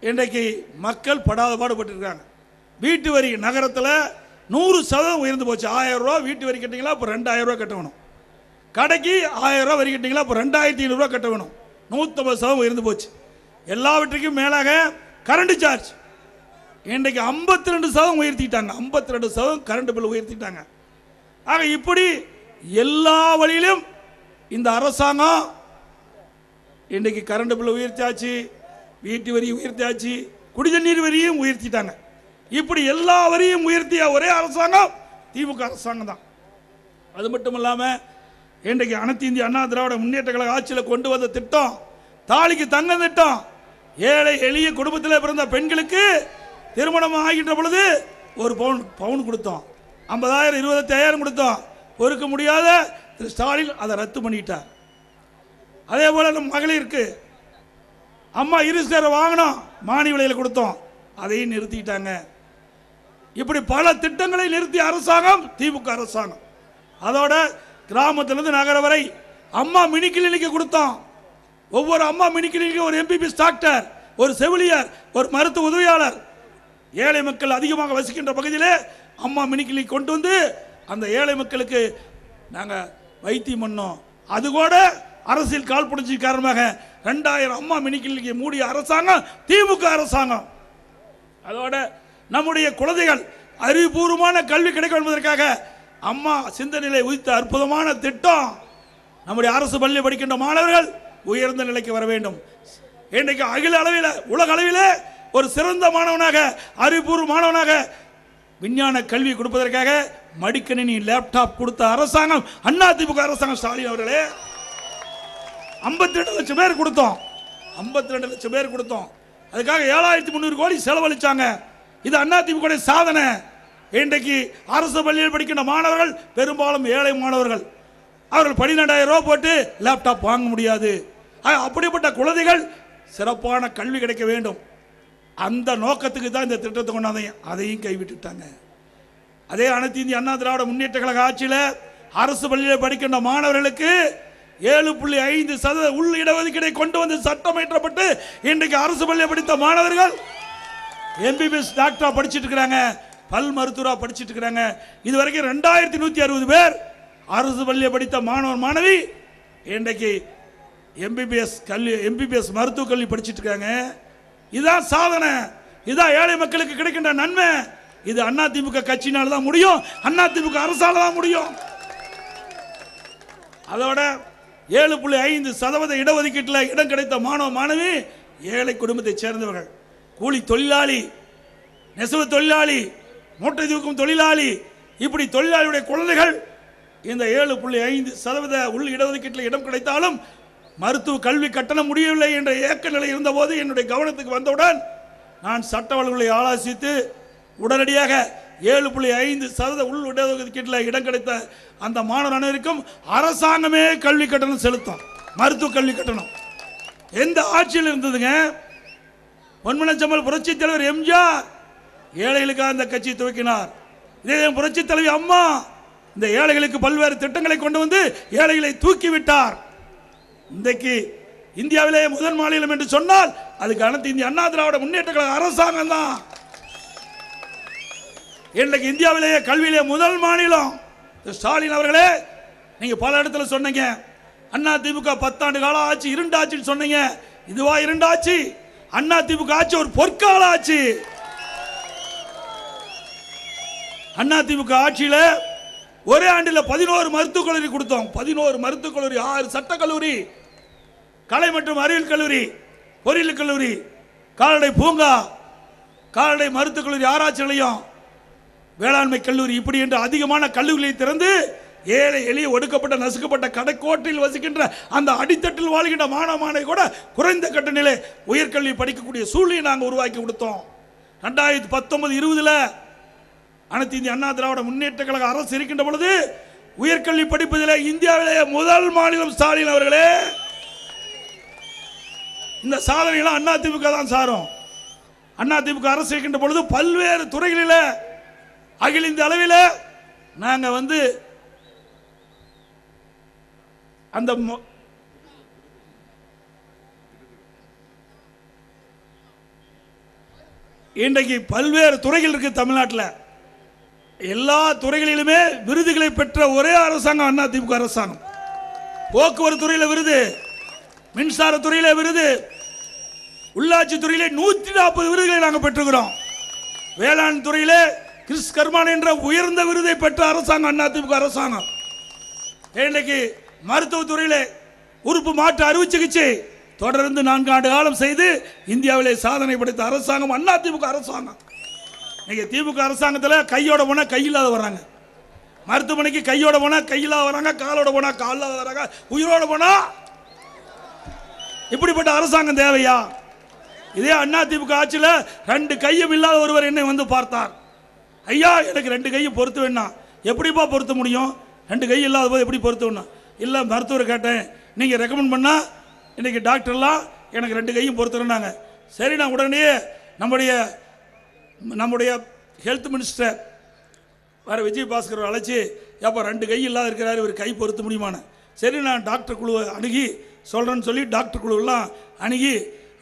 இன்றைக்கு மக்கள் படாத பாடுபட்டு வீட்டு வரி நகரத்தில் 100% உயர்ந்து போச்சு. 1000 ரூபாய் வீட்டு வரி கட்டிங்களா, இப்போ 2000 ரூபாய் கட்ட வேணும். கடைக்கு 1000 ரூபாய் வரி கட்டிங்களா, இப்போ 2,500 ரூபாய் கட்ட வேணும். 150% உயர்ந்து போச்சு. எல்லாவற்றுக்கும் மேலாக கரண்ட் சார்ஜ் இன்றைக்கு 52% உயர்த்திட்டாங்க. 52% கரண்ட் பில் உயர்த்திட்டாங்க. ஆக இப்படி எல்லா வழியிலும் இந்த அரசாங்கம் இன்றைக்கு கரண்ட் பில் உயர்த்தியாச்சு, வீட்டு வரி உயர்த்தியாச்சு, குடிநீர் வரியும் உயர்த்திட்டாங்க. இப்படி எல்லா வரியும் உயர்த்திய ஒரே அரசாங்கம் திமுக அரசாங்கம் தான். அது மட்டும் இல்லாமல் இன்றைக்கு அனைத்து இந்திய அண்ணா திராவிட முன்னேற்ற கழக ஆட்சியில் கொண்டு வந்த திட்டம் தாலிக்கு தங்க திட்டம். ஏழை எளிய குடும்பத்தில் பிறந்த பெண்களுக்கு திருமணம் ஆகின்ற பொழுது ஒரு பவுன் கொடுத்தோம். 50,000 25,000 கொடுத்தோம். பொறுக்க முடியாத திரு ஸ்டாலின் அதை ரத்து பண்ணிட்டார். அதே போல நம்ம மகளிருக்கு அம்மா இருசக்கர வாகனம் மானிய விலையில் கொடுத்தோம், அதையும் நிறுத்திட்டாங்க. இப்படி பல திட்டங்களை நிறுத்திய அரசாங்கம் திமுக அரசாங்கம். அதோட கிராமத்திலிருந்து நகர வரை அம்மா மினி கிளினிக்கு கொடுத்தோம். ஒவ்வொரு அம்மா மினி கிளினிக்கு ஒரு MBBS டாக்டர், ஒரு செவிலியர், ஒரு மருத்துவ உதவியாளர். ஏழை மக்கள் அதிகமாக வசிக்கின்ற பகுதியிலே அம்மா மினி கிளினிக் கொண்டு வந்து அந்த ஏழை மக்களுக்கு நாங்கள் வைத்தியம் பண்ணோம். அது கூட அரசியல் காழ்ப்புணர்ச்சி காரணமாக 2000 அம்மா மினி கிளினிக்கை மூடிய அரசாங்கம் திமுக அரசாங்கம். அதோட நம்முடைய குழந்தைகள் அறிவுபூர்வமான கல்வி கிடைக்கும் என்பதற்காக அம்மா சிந்தனையிலே உதித்த அற்புதமான திட்டம். நம்முடைய அரசு பள்ளியில் படிக்கின்ற மாணவர்கள் உயர்ந்த நிலைக்கு வர வேண்டும். இன்றைக்கு அகில அளவில் உலக அளவிலே ஒரு சிறந்த மாணவனாக அறிவுபூர்வ மாணவனாக விஞ்ஞான கல்வி கொடுப்பதற்காக மடிக்கணினி லேப்டாப் கொடுத்த அரசாங்கம் அதிமுக அரசாங்கம். ஸ்டாலின் அவர்களே 52 லட்சம் பேர் கொடுத்தோம். 52 லட்சம் பேர் கொடுத்தோம். அதுக்காக 7300 கோடி செலவழிச்சாங்க. இது அதிமுக சாதனை. இன்றைக்கு அரசு பள்ளியில் படிக்கின்ற மாணவர்கள் பெரும்பாலும் ஏழை மாணவர்கள். அவர்கள் 12000 ரூபாய் போட்டு லேப்டாப் வாங்க முடியாது. அப்படிப்பட்ட குழந்தைகள் சிறப்பான கல்வி கிடைக்க வேண்டும். அந்த நோக்கத்துக்கு தான் இந்த திட்டத்தை கொண்டாந்து அதையும் கைவிட்டுட்டாங்க. அதே அனைத்து இந்திய அண்ணா திராவிட முன்னேற்ற கழக ஆட்சியில் அரசு பள்ளியில் படிக்கின்ற மாணவர்களுக்கு 7.5% உள் இடஒதுக்கீடை கொண்டு வந்து சட்டம் இயற்றப்பட்டு இன்றைக்கு அரசு பள்ளியில் படித்த மாணவர்கள் MBBS டாக்டரா படிச்சுட்டு இருக்கிறாங்க, பல் மருத்துவரா படிச்சுட்டு இருக்கிறாங்க. இதுவரைக்கும் 2160 பேர் அரசு பள்ளியில் படித்த மாணவர் மாணவி இன்றைக்கு MBBS மருத்துவ கல்வி படிச்சுட்டு இருக்காங்க. இதுதான் சாதனை. இதுதான் ஏழை மக்களுக்கு கிடைக்கின்ற நன்மை. இது அதிமுக கட்சியினால தான் முடியும், அதிமுக அரசால தான் முடியும். அதோட 7.5% இடஒதுக்கீட்டில் இடம் கிடைத்த மாணவ மாணவி ஏழை குடும்பத்தை சேர்ந்தவர்கள், கூலி தொழிலாளி, நெசவு தொழிலாளி, மூட்டை தூக்கும் தொழிலாளி, இப்படி தொழிலாளியுடைய குழந்தைகள் இந்த 7.5% உள் இடஒதுக்கீட்டில் இடம் கிடைத்தாலும் மருத்துவ கல்வி கட்டணம் முடியவில்லை என்ற ஏக்க நிலை இருந்தபோது என்னுடைய கவனத்துக்கு வந்தவுடன் நான் சட்ட வல்லுநர்களை ஆலோசித்து உடனடியாக 7.5% உள் இடஒதுக்கீட்டில் இடம் கிடைத்த அந்த மாணவர் அனைவருக்கும் அரசாங்கமே கல்வி கட்டணம் செலுத்தும். மருத்துவ கல்வி கட்டணம் எந்த ஆட்சியில் இருந்ததுங்க? பொன்மனச்செம்மல் புரட்சி தலைவர் எம்ஜிஆர் ஏழைகளுக்காக அந்த கட்சி துவக்கினார். இதே புரட்சி தலைவி அம்மா இந்த ஏழைகளுக்கு பல்வேறு திட்டங்களை கொண்டு வந்து ஏழைகளை தூக்கிவிட்டார். இன்றைக்கு இந்தியாவிலேயே முதல் மாநிலம் என்று சொன்னால் அதுக்கு அனைத்து இந்திய அண்ணா திராவிட முன்னேற்ற கழக அரசாங்கம் தான். இன்றைக்கு இந்தியாவிலேயே கல்வியிலே முதல் மாநிலம். ஸ்டாலின் அவர்களே, நீங்க பல இடத்துல சொன்னீங்க அதிமுக 10 ஆண்டு கால ஆட்சி இருண்டாட்சின்னு சொன்னீங்க. இதுவா இருண்டாட்சி? அதிமுக ஆட்சி ஒரு பொற்கால ஆட்சி. அதிமுக ஆட்சியில ஒரே ஆண்டில் 11 மருத்துவக் கல்லூரி கொடுத்தோம். 11 மருத்துவக் கல்லூரி, 6 சட்டக் கல்லூரி, கலை மற்றும் அறிவியல் கல்லூரி, பொறியியல் கல்லூரி, கால்நடை பூங்கா, கால்நடை மருத்துவக் கல்லூரி, ஆராய்ச்சி நிலையம், வேளாண்மை கல்லூரி, இப்படி என்று அதிகமான கல்லூரிகளை திறந்து ஏழை எளிய ஒடுக்கப்பட்ட நசுக்கப்பட்ட கடைக்கோட்டில் வசிக்கின்ற அந்த அடித்தட்டில் வாழ்கின்ற மாணவ மாணவி கூட குறைந்த கட்டணத்திலே உயர்கல்வி படிக்கக்கூடிய சூழ்நிலையை நாங்கள் உருவாக்கி கொடுத்தோம். 2019-20 அனைத்து இந்திய அண்ணா திராவிட முன்னேற்ற கழக அரசு இருக்கின்ற பொழுது உயர்கல்வி படிப்பதிலே இந்தியாவிலேயே முதல் மாநிலம் ஸ்டாலின் அவர்களே. இந்த சாதனையெல்லாம் அதிமுக தான் சாரும். அதிமுக அரசு இருக்கின்ற பொழுது பல்வேறு துறைகளில் அகில இந்திய அளவில் நாங்கள் அந்த இன்றைக்கு பல்வேறு துறைகள் இருக்கு தமிழ்நாட்டில். எல்லா துறைகளிலுமே விருதுகளை பெற்ற ஒரே அரசாங்கம் அதிமுக அரசாங்கம். போக்குவரத்து துறையில் விருது, மின்சார துறையில விருது, உள்ளாட்சி துறையிலே 140 விருதுகளை நாங்கள் பெற்றுக்கிறோம். வேளாண் துறையிலே கிறிஸ் கர்மான் என்ற உயர்ந்த விருதை பெற்ற அரசாங்கம் அதிமுக அரசாங்கம். இன்றைக்கு மருத்துவத்துறையிலே உறுப்பு மாற்று அறுவை சிகிச்சை தொடர்ந்து 4 ஆண்டு காலம் செய்து இந்தியாவிலே சாதனை படைத்த அரசாங்கம் அதிமுக அரசாங்கம். இன்னைக்கு திமுக அரசாங்கத்தில் கையோட போனா கையில்லாத வர்றாங்க, மருத்துவமனைக்கு கையோட போனா கையில்லாத வராங்க, காலோட போனா காலில்லாத வராங்க, உயிரோட போனா. இப்படிப்பட்ட அரசாங்கம் தேவையா? இதே அதிமுக ஆட்சியில் 2 கையும் இல்லாத ஒருவர் என்னை வந்து பார்த்தார். ஐயா, எனக்கு 2 கையும் பொறுத்து வேணா. எப்படிப்பா பொருத்த முடியும்? 2 கை இல்லாத போது எப்படி பொறுத்து வேணும்? இல்லை, மருத்துவர் கேட்டேன், நீங்கள் ரெக்கமெண்ட் பண்ணால் இன்றைக்கி டாக்டர்லாம் எனக்கு 2 கையும் பொறுத்துருன்னாங்க. சரி, நான் உடனே நம்முடைய ஹெல்த் மினிஸ்டர் வேறு விஜயபாஸ்கர் அழைச்சி, எப்போ 2 கை இல்லாத இருக்கிறாரு, ஒரு கை பொறுத்த முடியுமான்னு. சரி, நான் டாக்டர் குழுவை அணுகி சொல்கிறேன்னு சொல்லி டாக்டர் குழுவெல்லாம் அணுகி,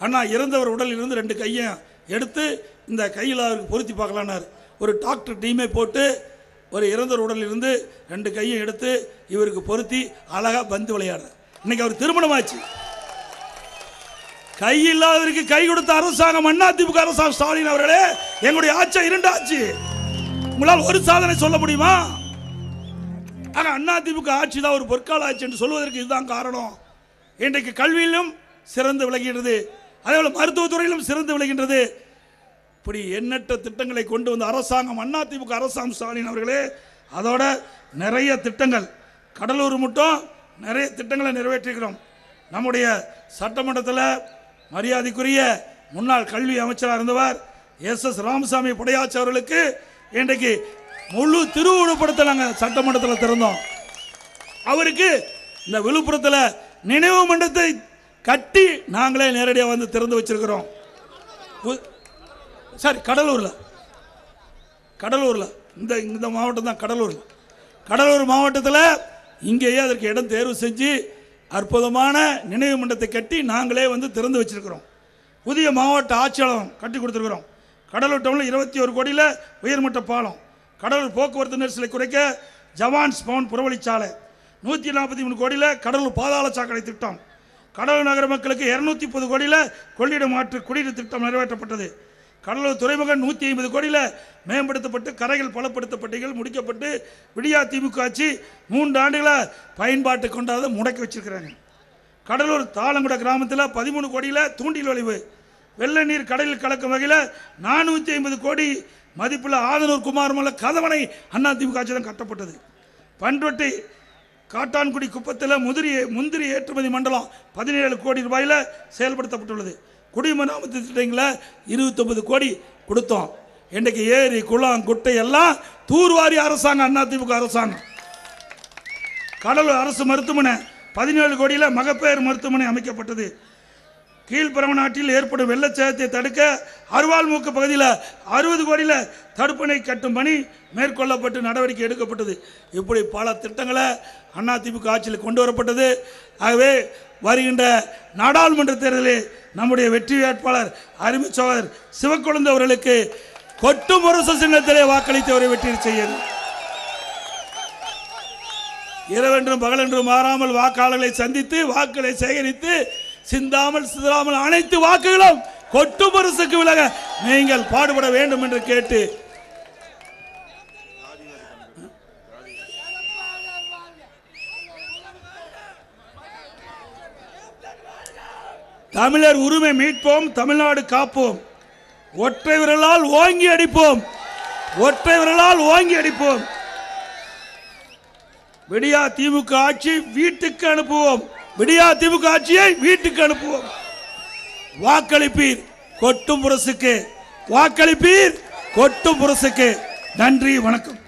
அண்ணா இறந்தவர் உடலிலிருந்து 2 கையும் எடுத்து இந்த கையில் அவருக்கு பொருத்தி பார்க்கலான்னாரு. ஒரு டாக்டர் டீமே போட்டு ஒரு இறந்தவர் உடலில் இருந்து 2 கையை எடுத்து இவருக்கு பொருத்தி அழகா பந்து விளையாடுறார். இன்னைக்கு அவர் திருமணமாச்சு. கை இல்லாதவருக்கு கை கொடுத்த அரசாங்கம் அதிமுக அரசாங்கம். ஸ்டாலின் அவர்களே, எங்களுடைய ஆட்சி 2 ஆட்சி. உங்களால் ஒரு சாதனை சொல்ல முடியுமா? ஆக அதிமுக ஆட்சி தான் ஒரு பொற்கால ஆட்சி என்று சொல்வதற்கு இதுதான் காரணம். இன்றைக்கு கல்வியிலும் சிறந்து விளங்குகிறது, அதேபோல மருத்துவத்துறையிலும் சிறந்து விளங்குகின்றது. இப்படி எண்ணற்ற திட்டங்களை கொண்டு வந்த அரசாங்கம் அதிமுக அரசாங்கம். ஸ்டாலின் அவர்களே, அதோட நிறைய திட்டங்கள், கடலூர் மட்டும் நிறைய திட்டங்களை நிறைவேற்றிக்கிறோம். நம்முடைய சட்டமன்றத்தில் மரியாதைக்குரிய முன்னாள் கல்வி அமைச்சராக இருந்தவர் SS ராமசாமி படையாச்சி அவர்களுக்கு இன்றைக்கு முழு திருவுருவப்படத்தை நாங்கள் சட்டமன்றத்தில் திறந்தோம். அவருக்கு இந்த விழுப்புரத்தில் நினைவு மண்டபத்தை கட்டி நாங்களே நேரடியாக வந்து திறந்து வச்சிருக்கிறோம். சரி, கடலூரில் இந்த மாவட்டம் தான் கடலூர் மாவட்டத்தில் இங்கேயே அதற்கு இடம் தேர்வு செஞ்சு அற்புதமான நினைவு மண்டபத்தை கட்டி நாங்களே வந்து திறந்து வச்சிருக்கிறோம். புதிய மாவட்ட ஆட்சியாளரும் கட்டி கொடுத்துருக்கிறோம். கடலூர் டவுனில் 21 கோடியில் உயர்மட்ட பாலம், கடலூர் போக்குவரத்து நெரிசலை குறைக்க ஜவான்ஸ் பவன் புறவழிச்சாலை, 143 கோடியில் கடலூர் பாதாள சாக்கடை திட்டம், கடலூர் நகர மக்களுக்கு 230 கோடியில் கொள்ளிட மாற்று குடிநீர் திட்டம் நிறைவேற்றப்பட்டது. கடலூர் துறைமுகம் 150 கோடியில் மேம்படுத்தப்பட்டு கரைகள் பலப்படுத்தப்பட்டீர்கள் முடிக்கப்பட்டு விடியா திமுக ஆட்சி 3 ஆண்டுகளை பயன்பாட்டு கொண்டாத முடக்கி வச்சிருக்கிறாங்க. கடலூர் தாளங்குட கிராமத்தில் 13 கோடியில் தூண்டில் வளைவு, வெள்ள நீர் கடலில் கலக்கும் வகையில் 450 கோடி மதிப்புள்ள ஆதனூர் குமாரமல்ல கதவணை அதிமுக ஆட்சி தான் கட்டப்பட்டது. பண்ருட்டி காட்டான்குடி குப்பத்தில் முந்திரி ஏற்றுமதி மண்டலம் 17 கோடி ரூபாயில் செயல்படுத்தப்பட்டுள்ளது. குடிமராமத்து திட்டங்களை 29 கோடி கொடுத்தோம். இன்றைக்கு ஏரி குளம் குட்டை எல்லாம் தூர்வாரி அரசாங்கம் அதிமுக அரசாங்கம். கடலூர் அரசு மருத்துவமனை 17 கோடியில் மகப்பேறு மருத்துவமனை அமைக்கப்பட்டது. கீழ்பரவநாட்டில் ஏற்படும் வெள்ளச்சேதத்தை தடுக்க அருவாள்மூக்கு பகுதியில் 60 கோடியில் தடுப்பணை கட்டும் பணி மேற்கொள்ளப்பட்டு நடவடிக்கை எடுக்கப்பட்டது. இப்படி பல திட்டங்களை அதிமுக ஆட்சியில் கொண்டு வரப்பட்டது. ஆகவே வருகின்ற நாடாளுமன்ற தேர்தலில் நம்முடைய வெற்றி வேட்பாளர் அருமை சகோதரர் சிவக்கொழுந்து அவர்களுக்கு கொட்டு முரசு சின்னத்திலே வாக்களித்தவரை வெற்றி செய்யும். இரவென்றும் பகலென்றும் மாறாமல் வாக்காளர்களை சந்தித்து வாக்குகளை சேகரித்து சிந்தாமல் சிதறாமல் அனைத்து வாக்குகளும் கொட்டு முரசுக்கு விலக நீங்கள் பாடுபட வேண்டும் என்று கேட்டு தமிழர் உரிமை மீட்போம், தமிழ்நாடு காப்போம், ஒற்றை விரலால் ஓங்கி அடிப்போம், ஒற்றை விரலால் ஓங்கி அடிப்போம். விடியா திமுக ஆட்சி வீட்டுக்கு அனுப்புவோம், விடியா திமுக ஆட்சியை வீட்டுக்கு அனுப்புவோம். வாக்களிப்பீர் கொட்டும் முரசுக்கு, வாக்களிப்பீர் கொட்டும் முரசுக்கு. நன்றி, வணக்கம்.